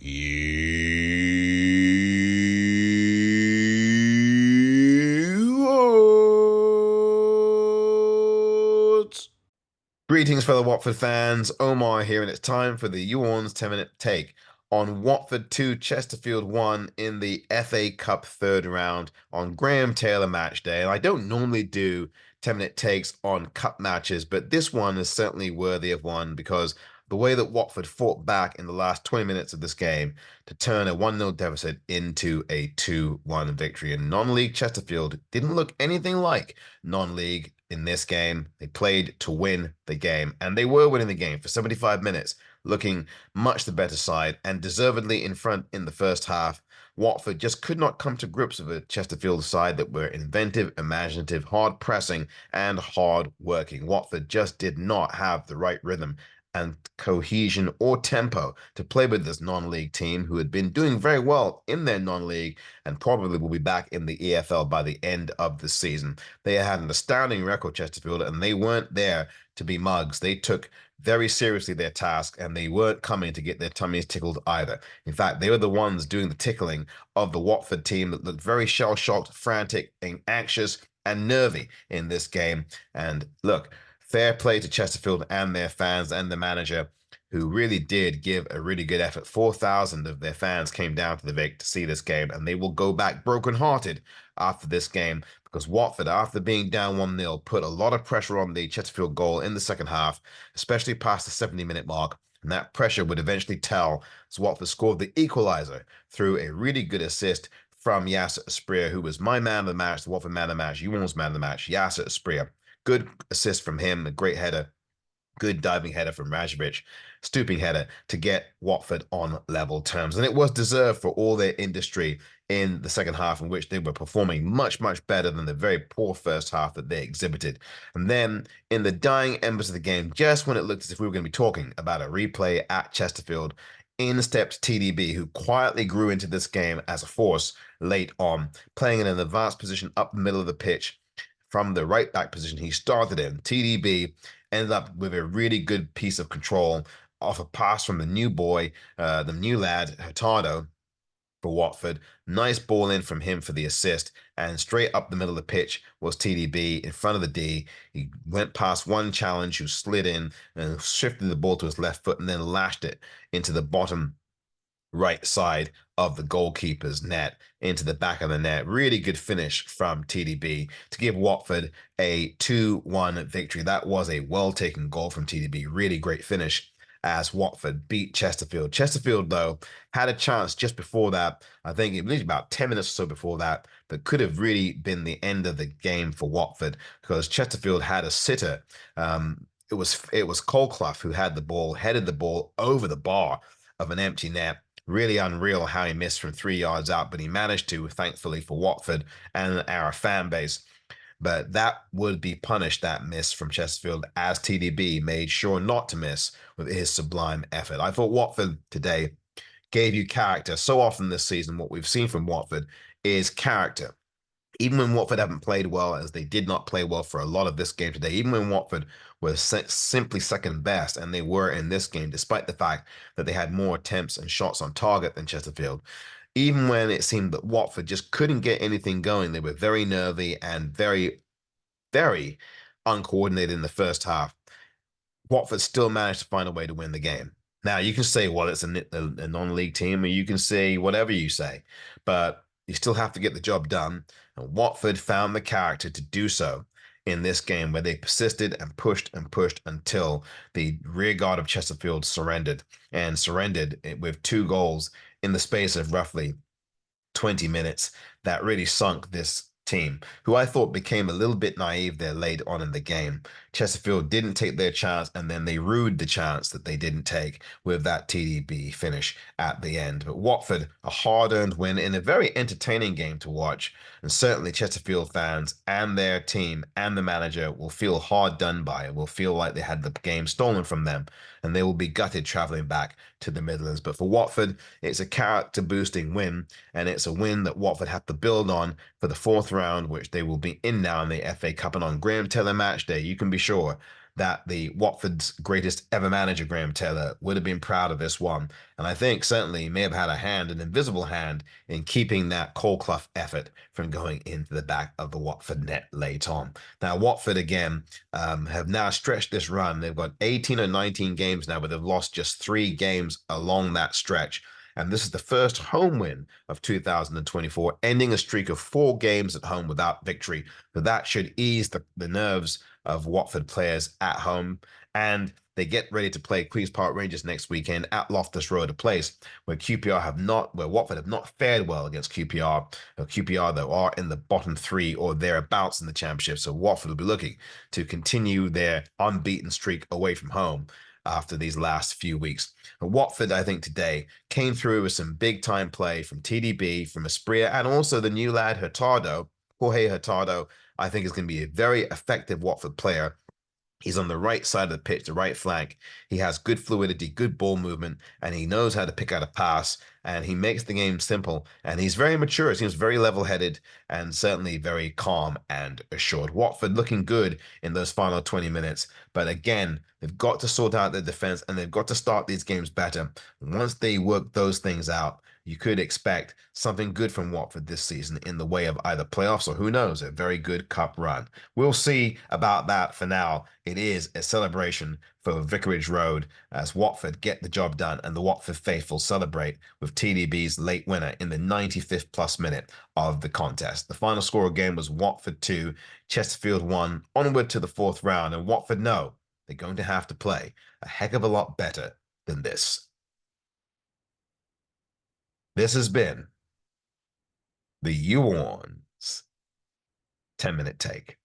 Youorns. Greetings, fellow Watford fans. Omar here, and it's time for the youorns 10-minute take on Watford 2, Chesterfield 1 in the FA Cup third round on Graham Taylor match day. And I don't normally do 10-minute takes on cup matches, but this one is certainly worthy of one because the way that Watford fought back in the last 20 minutes of this game to turn a 1-0 deficit into a 2-1 victory. And non-league Chesterfield didn't look anything like non-league in this game. They played to win the game, and they were winning the game for 75 minutes, looking much the better side and deservedly in front in the first half. Watford just could not come to grips with a Chesterfield side that were inventive, imaginative, hard pressing, and hard working. Watford just did not have the right rhythm and cohesion or tempo to play with this non-league team who had been doing very well in their non-league and probably will be back in the EFL by the end of the season. They had an astounding record, Chesterfield, and they weren't there to be mugs. They took very seriously their task, and they weren't coming to get their tummies tickled either. In fact, they were the ones doing the tickling of the Watford team that looked very shell-shocked, frantic, and anxious and nervy in this game. And look, fair play to Chesterfield and their fans and the manager, who really did give a really good effort. 4,000 of their fans came down to the Vic to see this game, and they will go back brokenhearted after this game because Watford, after being down 1-0, put a lot of pressure on the Chesterfield goal in the second half, especially past the 70-minute mark. And that pressure would eventually tell as Watford scored the equalizer through a really good assist from Yasser Asprilla, who was my man of the match, the Watford man of the match, youorns man of the match, Yasser Asprilla. Good assist from him, a great header, good diving header from Rajovic, stooping header to get Watford on level terms. And it was deserved for all their industry in the second half, in which they were performing much, much better than the very poor first half that they exhibited. And then in the dying embers of the game, just when it looked as if we were going to be talking about a replay at Chesterfield, in stepped TDB, who quietly grew into this game as a force late on, playing in an advanced position up the middle of the pitch from the right back position he started in. TDB ended up with a really good piece of control off a pass from the new boy, the new lad, Hurtado, for Watford. Nice ball in from him for the assist, and straight up the middle of the pitch was TDB in front of the D. He went past one challenge who slid in and shifted the ball to his left foot and then lashed it into the bottom right side of the goalkeeper's net into the back of the net. Really good finish from TDB to give Watford a 2-1 victory. That was a well-taken goal from TDB. Really great finish as Watford beat Chesterfield. Chesterfield, though, had a chance just before that. I think it was about 10 minutes or so before that, that could have really been the end of the game for Watford because Chesterfield had a sitter. It was Colclough who had the ball, headed the ball over the bar of an empty net. Really unreal how he missed from 3 yards out, but he managed to, thankfully for Watford and our fan base. But that would be punished, that miss from Chesterfield, as TDB made sure not to miss with his sublime effort. I thought Watford today gave you character. So often this season, what we've seen from Watford is character. Even when Watford haven't played well, as they did not play well for a lot of this game today, even when Watford was simply second best, and they were in this game, despite the fact that they had more attempts and shots on target than Chesterfield, even when it seemed that Watford just couldn't get anything going, they were very nervy and very, very uncoordinated in the first half. Watford still managed to find a way to win the game. Now, you can say, well, it's a non-league team, or you can say whatever you say, but you still have to get the job done. And Watford found the character to do so in this game, where they persisted and pushed until the rear guard of Chesterfield surrendered, and surrendered with 2 goals in the space of roughly 20 minutes. That really sunk this team, who I thought became a little bit naive there late on in the game. Chesterfield didn't take their chance, and then they rued the chance that they didn't take with that TDB finish at the end. But Watford, a hard-earned win in a very entertaining game to watch, and certainly Chesterfield fans and their team and the manager will feel hard done by and will feel like they had the game stolen from them, and they will be gutted travelling back to the Midlands. But for Watford, it's a character-boosting win, and it's a win that Watford have to build on for the fourth round, which they will be in now in the FA Cup. And on Graham Taylor match day, you can be sure that the Watford's greatest ever manager, Graham Taylor, would have been proud of this one. And I think certainly he may have had a hand, an invisible hand, in keeping that Cole Clough effort from going into the back of the Watford net late on. Now, Watford, again, have now stretched this run. They've got 18 or 19 games now, but they've lost just 3 games along that stretch. And this is the first home win of 2024, ending a streak of 4 games at home without victory. So that should ease the nerves of Watford players at home. And they get ready to play Queen's Park Rangers next weekend at Loftus Road, a place where Watford have not fared well against QPR. QPR, though, are in the bottom 3 or thereabouts in the championship. So Watford will be looking to continue their unbeaten streak away from home after these last few weeks. And Watford, I think, today came through with some big time play from TDB, from Espria, and also the new lad Hurtado, Jorge Hurtado. I think is going to be a very effective Watford player. He's on the right side of the pitch, the right flank. He has good fluidity, good ball movement, and he knows how to pick out a pass. And he makes the game simple. And he's very mature. He seems very level-headed and certainly very calm and assured. Watford looking good in those final 20 minutes. But again, they've got to sort out their defense and they've got to start these games better. Once they work those things out, you could expect something good from Watford this season in the way of either playoffs or who knows, a very good cup run. We'll see about that. For now, it is a celebration for Vicarage Road as Watford get the job done and the Watford faithful celebrate with TDB's late winner in the 95th plus minute of the contest. The final score again was Watford 2, Chesterfield 1, onward to the 4th round, and Watford know they're going to have to play a heck of a lot better than this. This has been the YouOrns 10-minute take.